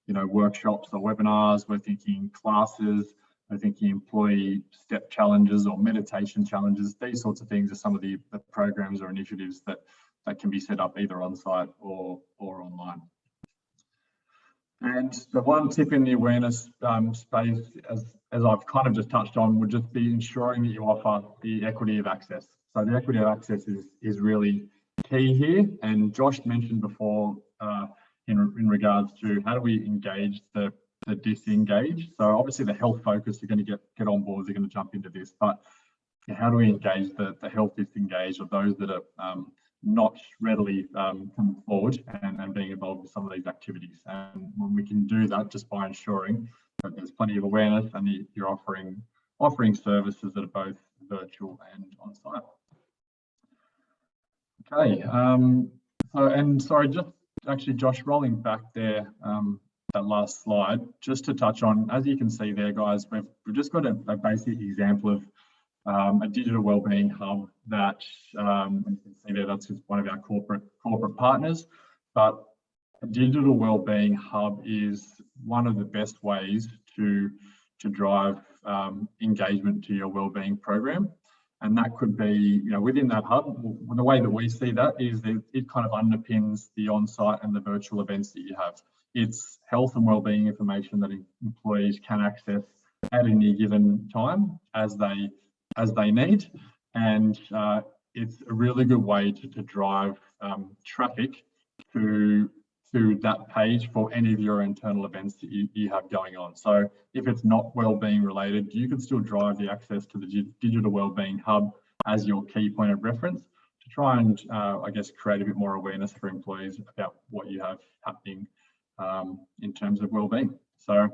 workshops or webinars, we're thinking classes, we're thinking employee step challenges or meditation challenges. These sorts of things are some of the programs or initiatives that can be set up either on-site or online. And the one tip in the awareness space, as I've kind of just touched on, would just be ensuring that you offer the equity of access. So the equity of access is really key here. And Josh mentioned before, in regards to how do we engage the disengaged. So obviously the health focus are going to get on board, they're going to jump into this, but how do we engage the health disengaged, or those that are not readily coming forward and being involved with some of these activities? And when we can do that just by ensuring that there's plenty of awareness and you're offering services that are both virtual and on site. Okay, sorry, just actually, Josh, rolling back there, that last slide, just to touch on, as you can see there, guys, we've just got a basic example of a digital wellbeing hub that you can see there, that's just one of our corporate partners. But a digital wellbeing hub is one of the best ways to drive engagement to your wellbeing program. And that could be, within that hub, the way that we see that is that it kind of underpins the on-site and the virtual events that you have. It's health and wellbeing information that employees can access at any given time as they need, and it's a really good way to drive traffic to that page for any of your internal events that you have going on. So if it's not wellbeing related, you can still drive the access to the digital wellbeing hub as your key point of reference to try and I guess create a bit more awareness for employees about what you have happening in terms of wellbeing. So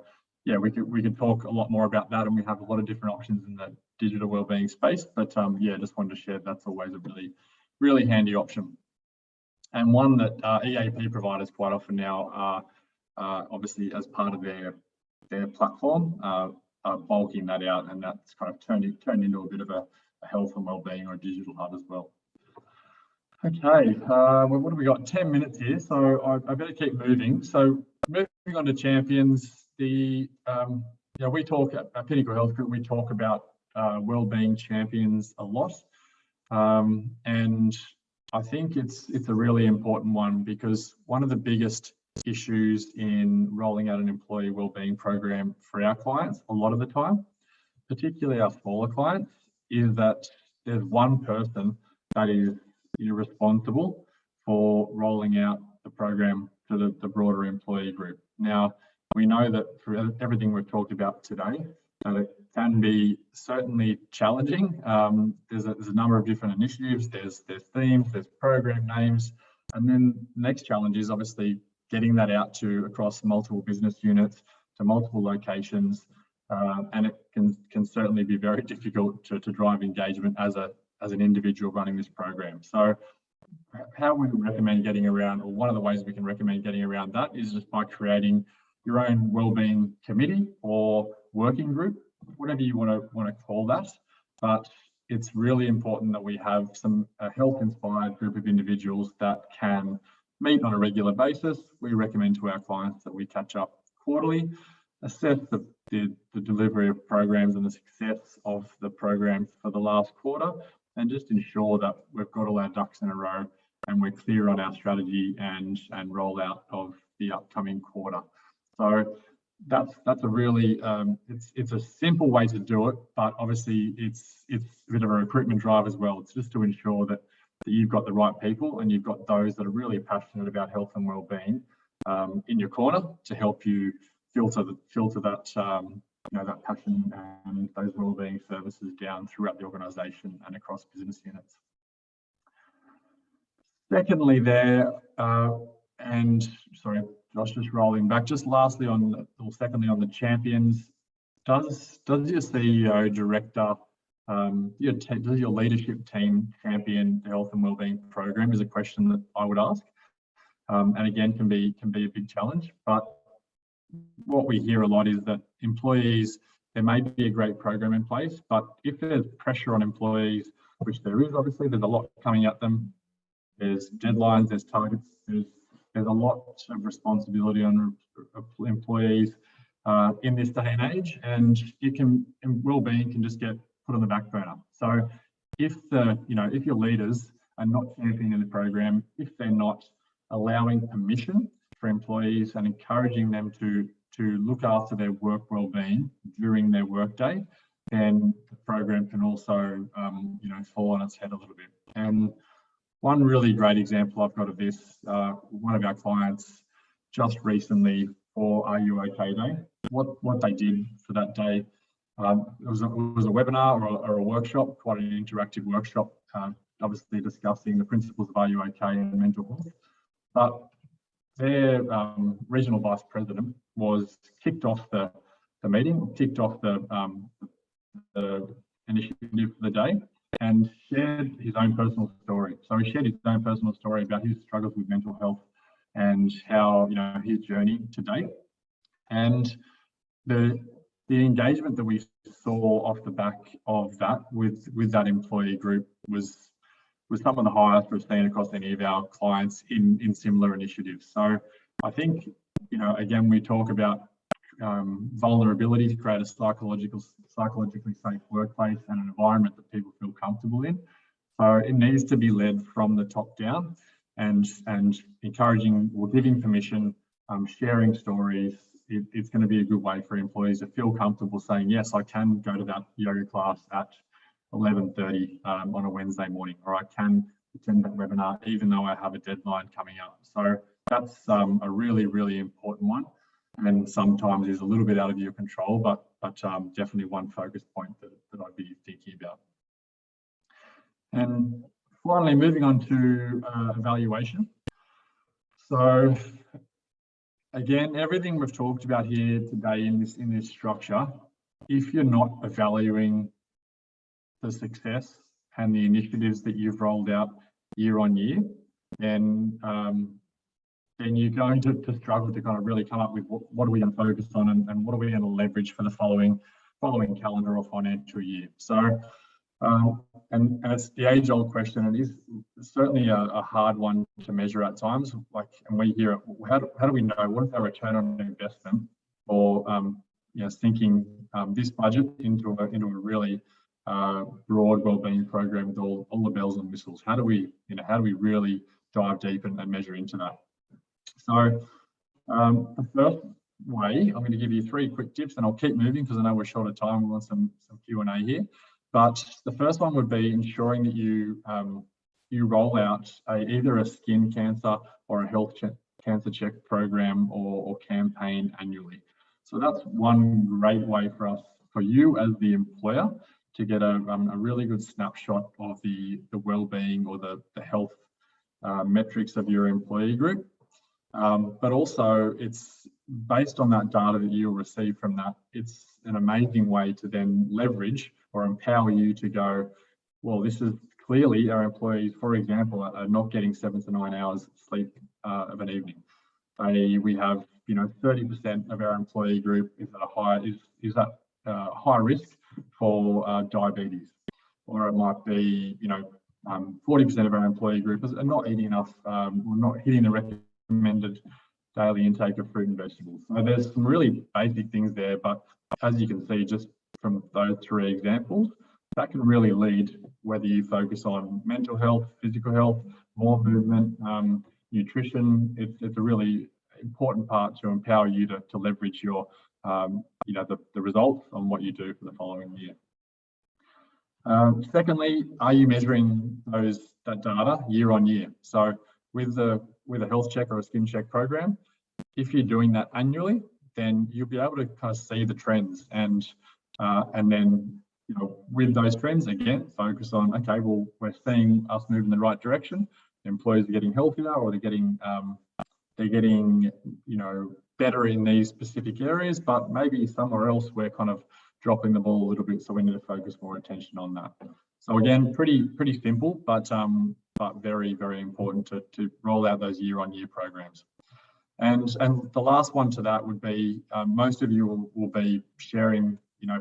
yeah, we could talk a lot more about that, and we have a lot of different options in the digital wellbeing space. But yeah, just wanted to share that's always a really handy option, and one that EAP providers quite often now are obviously as part of their platform are bulking that out, and that's kind of turned into a bit of a health and wellbeing or a digital hub as well. Okay, well, what have we got? 10 minutes here, so I better keep moving. So moving on to champions, we talk at Pinnacle Health Group, we talk about wellbeing champions a lot, and I think it's a really important one, because one of the biggest issues in rolling out an employee wellbeing program for our clients, a lot of the time, particularly our smaller clients, is that there's one person that is responsible for rolling out the program to the broader employee group. Now, we know that for everything we've talked about today, that it can be certainly challenging. There's a number of different initiatives, there's themes, there's program names, and then the next challenge is obviously getting that out to across multiple business units to multiple locations, and it can certainly be very difficult to drive engagement as an individual running this program. So how we recommend getting around, or one of the ways we can recommend getting around that, is just by creating your own wellbeing committee or working group, whatever you want to call that. But it's really important that we have a health-inspired group of individuals that can meet on a regular basis. We recommend to our clients that we catch up quarterly, assess the delivery of programs and the success of the programs for the last quarter, and just ensure that we've got all our ducks in a row and we're clear on our strategy and rollout of the upcoming quarter. So that's a really it's a simple way to do it, but obviously it's a bit of a recruitment drive as well. It's just to ensure that you've got the right people and you've got those that are really passionate about health and wellbeing in your corner to help you filter that that passion and those wellbeing services down throughout the organisation and across business units. Secondly, and sorry, Josh, just rolling back. Just lastly secondly on the champions, does your CEO, director, does your leadership team champion the health and wellbeing program? Is a question that I would ask, and again can be a big challenge. But what we hear a lot is that employees, there may be a great program in place, but if there's pressure on employees, which there is, obviously there's a lot coming at them, there's deadlines, there's targets, there's a lot of responsibility on employees in this day and age, and wellbeing can just get put on the back burner. So if your leaders are not championing the program, if they're not allowing permission for employees and encouraging them to look after their work wellbeing during their workday, then the program can also fall on its head a little bit. And one really great example I've got of this, one of our clients just recently for Are You OK Day. What they did for that day, it was a webinar or a workshop, quite an interactive workshop, obviously discussing the principles of Are You OK and mental health. But their regional vice president was kicked off the meeting, kicked off the initiative for the day, and shared his own personal story. So he shared his own personal story about his struggles with mental health and how, his journey to date. And the engagement that we saw off the back of that with that employee group was some of the highest we've seen across any of our clients in similar initiatives. So I think, again, we talk about vulnerability to create a psychologically safe workplace and an environment that people feel comfortable in. So it needs to be led from the top down, and encouraging or giving permission, sharing stories. It's going to be a good way for employees to feel comfortable saying, yes, I can go to that yoga class at 11:30 on a Wednesday morning, or I can attend that webinar even though I have a deadline coming up. So that's a really, really important one, and sometimes is a little bit out of your control, but definitely one focus point that I'd be thinking about. And finally, moving on to evaluation. So again, everything we've talked about here today in this structure, if you're not evaluating the success and the initiatives that you've rolled out year on year, then you're going to struggle to kind of really come up with what are we going to focus on and what are we going to leverage for the following calendar or financial year. So and it's the age-old question, and it is certainly a hard one to measure at times. And we hear it, how do we know what is our return on investment, or sinking this budget into a really broad wellbeing program with all the bells and whistles? How do we really dive deep and measure into that? So the first way, I'm going to give you 3 quick tips, and I'll keep moving because I know we're short of time. We want some Q&A here. But the first one would be ensuring that you roll out either a skin cancer or a health cancer check program or campaign annually. So that's one great way for you as the employer to get a really good snapshot of the well-being or the health metrics of your employee group. But also, it's based on that data that you'll receive from that, it's an amazing way to then leverage or empower you to go, well, this is clearly our employees, for example, are not getting 7 to 9 hours sleep of an evening. We have 30% of our employee group is at high risk for diabetes, or it might be 40% of our employee group are not eating enough, or not hitting the recommended daily intake of fruit and vegetables. So there's some really basic things there, but as you can see, just from those 3 examples, that can really lead whether you focus on mental health, physical health, more movement, nutrition. It's a really important part to empower you to leverage your the results on what you do for the following year. Secondly, are you measuring that data year on year? So with a health check or a skin check program, if you're doing that annually, then you'll be able to kind of see the trends, and then with those trends, again, focus on, okay, well, we're seeing us move in the right direction. Employees are getting healthier, or they're getting better in these specific areas, but maybe somewhere else we're kind of dropping the ball a little bit, so we need to focus more attention on that. So again, pretty simple, but very, very important to roll out those year-on-year programs. And the last one to that would be, most of you will be sharing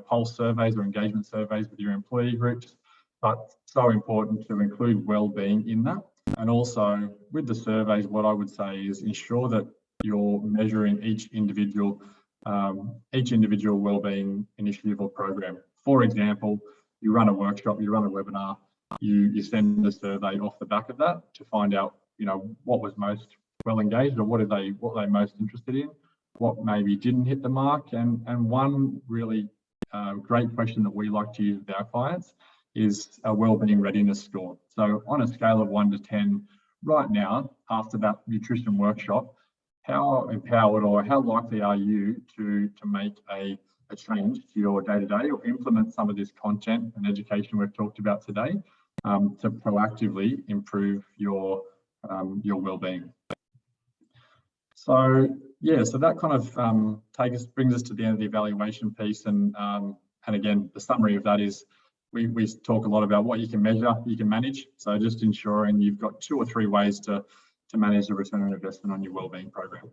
pulse surveys or engagement surveys with your employee groups, but so important to include wellbeing in that. And also with the surveys, what I would say is ensure that you're measuring each individual wellbeing initiative or program. For example, you run a workshop, you run a webinar, you send a survey off the back of that to find out what was most well engaged, or what are they most interested in, what maybe didn't hit the mark. And one really great question that we like to use with our clients is a wellbeing readiness score. So on a scale of 1 to 10, right now, after that nutrition workshop, how empowered or how likely are you to make a change to your day-to-day or implement some of this content and education we've talked about today to proactively improve your well-being? So yeah, so that kind of brings us to the end of the evaluation piece, and again, the summary of that is we talk a lot about what you can measure, you can manage. So just ensuring you've got 2 or 3 ways to manage the return on investment on your wellbeing program.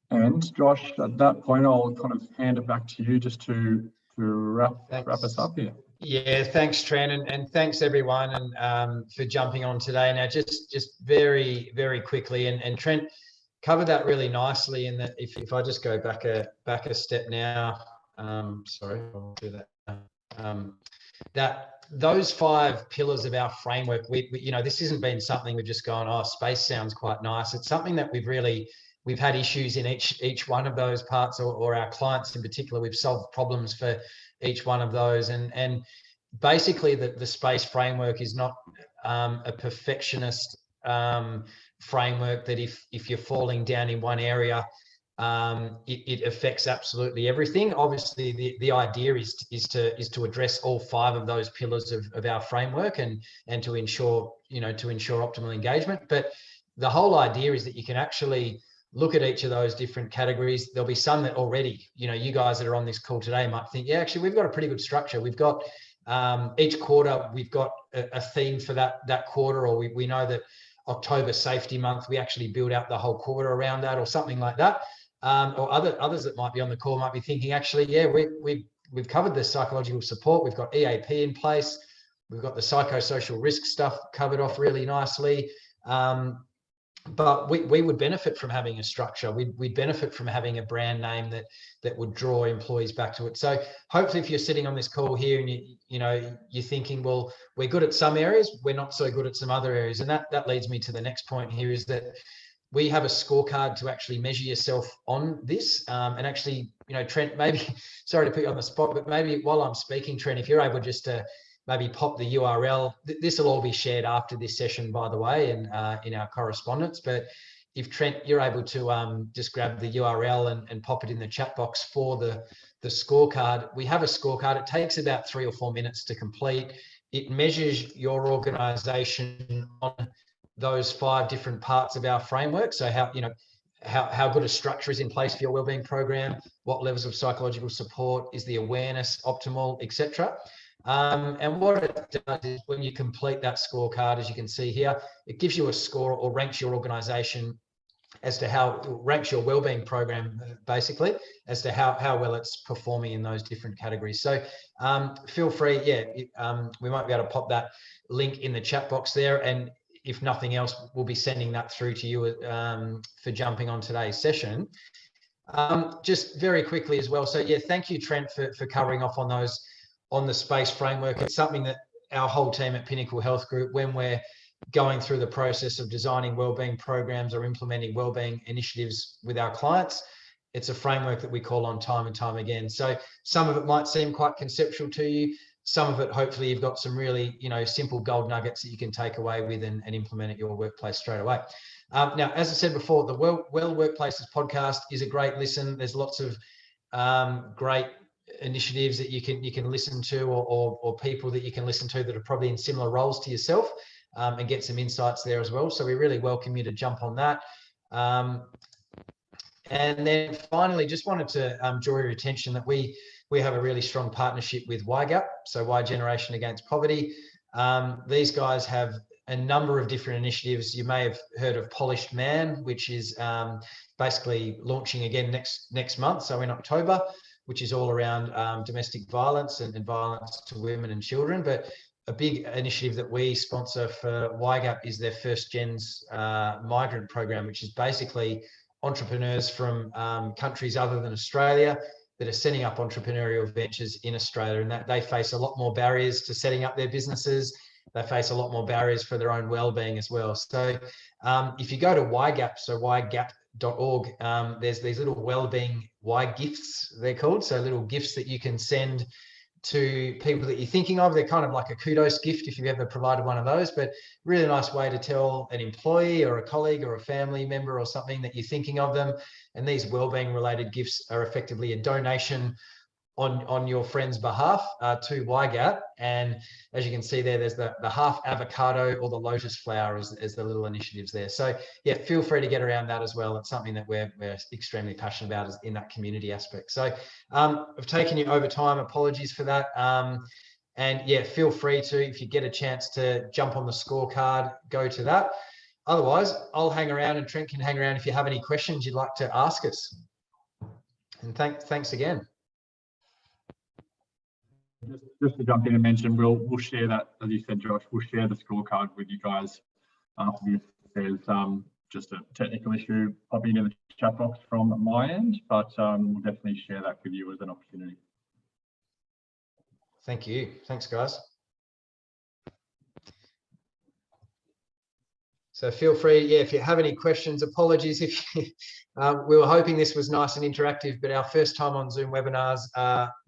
And Josh, at that point, I'll kind of hand it back to you just to wrap us up here. Yeah, thanks, Trent, and thanks everyone and for jumping on today. Now, just very, very quickly, and Trent covered that really nicely. In that, if I just go back a step now, sorry, I'll do that. That those 5 pillars of our framework, we this hasn't been something we've just gone, oh, space sounds quite nice. It's something that we've had issues in each one of those parts, or our clients in particular. We've solved problems for each one of those, and basically the space framework is not a perfectionist framework that if you're falling down in one area, it affects absolutely everything. Obviously, the idea is to address all 5 of those pillars of our framework and to ensure optimal engagement. But the whole idea is that you can actually look at each of those different categories. There'll be some that already, you guys that are on this call today might think, yeah, actually, we've got a pretty good structure. We've got each quarter, we've got a theme for that quarter, or we know that October Safety Month, we actually build out the whole quarter around that, or something like that. Or others that might be on the call might be thinking, actually, yeah, we've covered the psychological support. We've got EAP in place. We've got the psychosocial risk stuff covered off really nicely. But we would benefit from having a structure. We'd benefit from having a brand name that would draw employees back to it. So hopefully, if you're sitting on this call here and you're thinking, well, we're good at some areas, we're not so good at some other areas, and that leads me to the next point here, is that we have a scorecard to actually measure yourself on this. And actually, Trent, maybe, sorry to put you on the spot, but maybe while I'm speaking, Trent, if you're able just to maybe pop the URL, this will all be shared after this session, by the way, and in our correspondence. But if Trent, you're able to just grab the URL and pop it in the chat box for the scorecard. We have a scorecard. It takes about 3 or 4 minutes to complete. It measures your organization on those 5 different parts of our framework. So how good a structure is in place for your wellbeing program, what levels of psychological support, is the awareness optimal, etc. And what it does is, when you complete that scorecard, as you can see here, it gives you a score, or ranks your organization as to ranks your wellbeing program, basically, as to how well it's performing in those different categories. So feel free, we might be able to pop that link in the chat box there, and if nothing else, we'll be sending that through to you for jumping on today's session. Just very quickly as well. So yeah, thank you, Trent, for covering off on the space framework. It's something that our whole team at Pinnacle Health Group, when we're going through the process of designing wellbeing programs or implementing wellbeing initiatives with our clients, it's a framework that we call on time and time again. So some of it might seem quite conceptual to you. Some of it, hopefully, you've got some really, simple gold nuggets that you can take away with and implement at your workplace straight away. Now, as I said before, the Well Workplaces podcast is a great listen. There's lots of great initiatives that you can listen to, or people that you can listen to that are probably in similar roles to yourself, and get some insights there as well. So we really welcome you to jump on that. And then finally, just wanted to draw your attention that we have a really strong partnership with YGAP, so Y Generation Against Poverty. These guys have a number of different initiatives. You may have heard of Polished Man, which is basically launching again next month, so in October, which is all around domestic violence and violence to women and children. But a big initiative that we sponsor for YGAP is their First Gens migrant program, which is basically entrepreneurs from countries other than Australia that are setting up entrepreneurial ventures in Australia, and that they face a lot more barriers to setting up their businesses. They face a lot more barriers for their own well-being as well. So if you go to YGAP, so ygap.org, there's these little well-being Y gifts, they're called, so little gifts that you can send to people that you're thinking of. They're kind of like a kudos gift if you've ever provided one of those, but really nice way to tell an employee or a colleague or a family member or something that you're thinking of them. And these wellbeing related gifts are effectively a donation on your friend's behalf to YGAP. And as you can see there, there's the half avocado or the lotus flower as the little initiatives there. So yeah, feel free to get around that as well. It's something that we're extremely passionate about is in that community aspect. So I've taken you over time. Apologies for that. And yeah, feel free to, if you get a chance to jump on the scorecard, go to that. Otherwise, I'll hang around and Trent can hang around if you have any questions you'd like to ask us. And thanks again. Just to jump in and mention, we'll share that, as you said, Josh. We'll share the scorecard with you guys after this. There's just a technical issue popping in the chat box from my end, but we'll definitely share that with you as an opportunity. Thank you. Thanks, guys. So feel free, yeah, if you have any questions, apologies if you, we were hoping this was nice and interactive, but our first time on Zoom webinars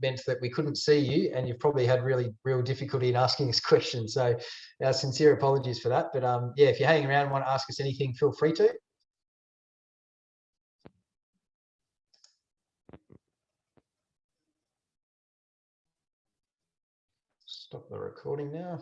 meant that we couldn't see you, and you've probably had real difficulty in asking us questions. So our sincere apologies for that. But yeah, if you're hanging around and want to ask us anything, feel free to. Stop the recording now.